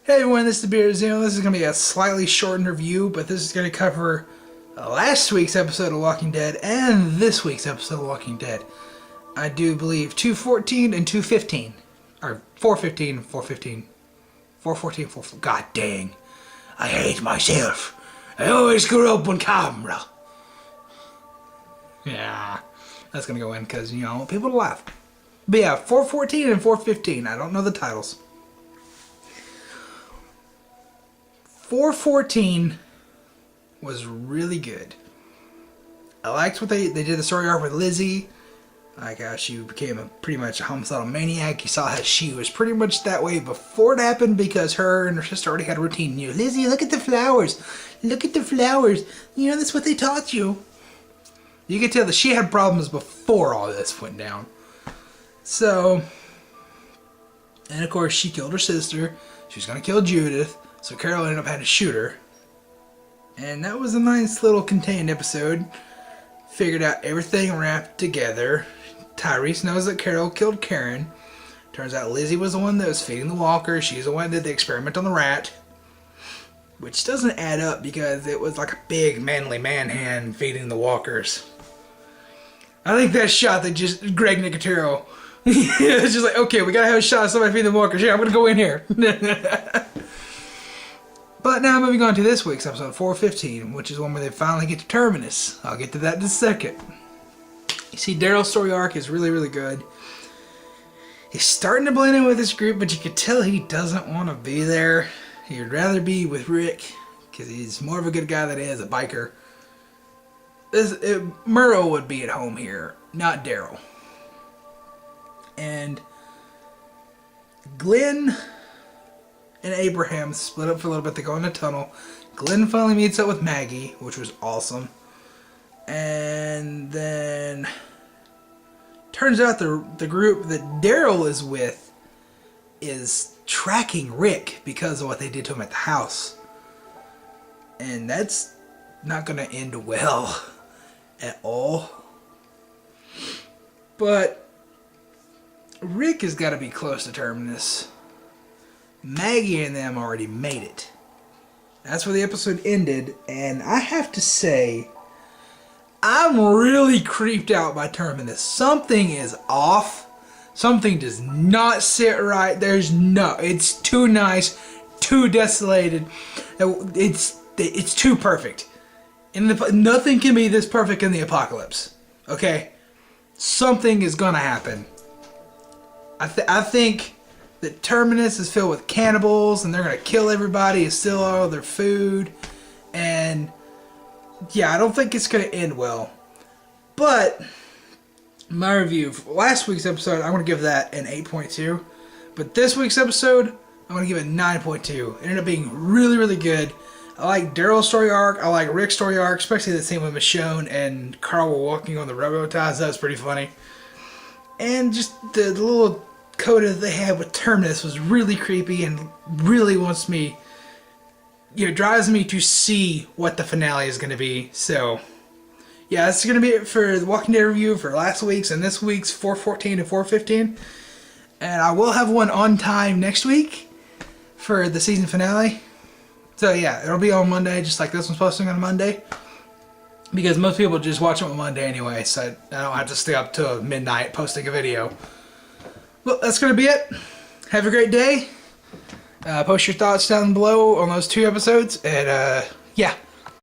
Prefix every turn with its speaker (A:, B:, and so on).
A: Hey everyone, this is the Beard Zero. This is going to be a slightly shortened review, but this is going to cover last week's episode of Walking Dead and this week's episode of Walking Dead. I do believe 214 and 215. Or 415 and 415. 414, 414. God dang. I hate myself. I always screw up on camera. Yeah, that's going to go in because, you know, I want people to laugh. But yeah, 414 and 415. I don't know the titles. 414 was really good. I liked what they did the story arc with Lizzie. Like how she became pretty much a homicidal maniac. You saw how she was pretty much that way before it happened because her and her sister already had a routine. You know, Lizzie, look at the flowers. Look at the flowers. You know, that's what they taught you. You could tell that she had problems before all this went down. So, and of course she killed her sister. She was going to kill Judith. So Carol ended up having to shoot her. And that was a nice little contained episode. Figured out everything wrapped together. Tyrese knows that Carol killed Karen. Turns out Lizzie was the one that was feeding the walker. She's the one that did the experiment on the rat. Which doesn't add up because it was like a big manly man hand feeding the walkers. I think that shot that just Greg Nicotero. It's just like, okay, we gotta have a shot of somebody feeding the walkers. Yeah, I'm gonna go in here. But now moving on to this week's episode, 415, which is one where they finally get to Terminus. I'll get to that in a second. You see, Daryl's story arc is really, really good. He's starting to blend in with this group, but you can tell he doesn't want to be there. He'd rather be with Rick, because he's more of a good guy than he is a biker. Murrow would be at home here, not Daryl. And Glenn and Abraham split up for a little bit. They go in a tunnel. Glenn finally meets up with Maggie, which was awesome. And then turns out the group that Daryl is with is tracking Rick because of what they did to him at the house. And that's not going to end well at all. But Rick has got to be close to Terminus. Maggie and them already made it. That's where the episode ended, and I have to say, I'm really creeped out by Terminus. Something is off. Something does not sit right. It's too nice, too desolated. It's too perfect. Nothing can be this perfect in the apocalypse. Okay? Something is gonna happen. I think that Terminus is filled with cannibals and they're going to kill everybody and steal all their food. And yeah, I don't think it's going to end well. But my review for last week's episode, I'm going to give that an 8.2. But this week's episode, I'm going to give it 9.2. It ended up being really, really good. I like Daryl's story arc. I like Rick's story arc, especially the scene with Michonne and Carl were walking on the railroad ties. That was pretty funny. And just the little coda they had with Terminus was really creepy and really wants me, drives me to see what the finale is going to be. So, yeah, that's going to be it for the Walking Dead review for last week's and this week's 414 and 415. And I will have one on time next week for the season finale. So, yeah, it'll be on Monday, just like this one's posting on Monday. Because most people just watch it on Monday anyway, so I don't have to stay up till midnight posting a video. Well, that's going to be it. Have a great day. Post your thoughts down below on those two episodes. And, yeah.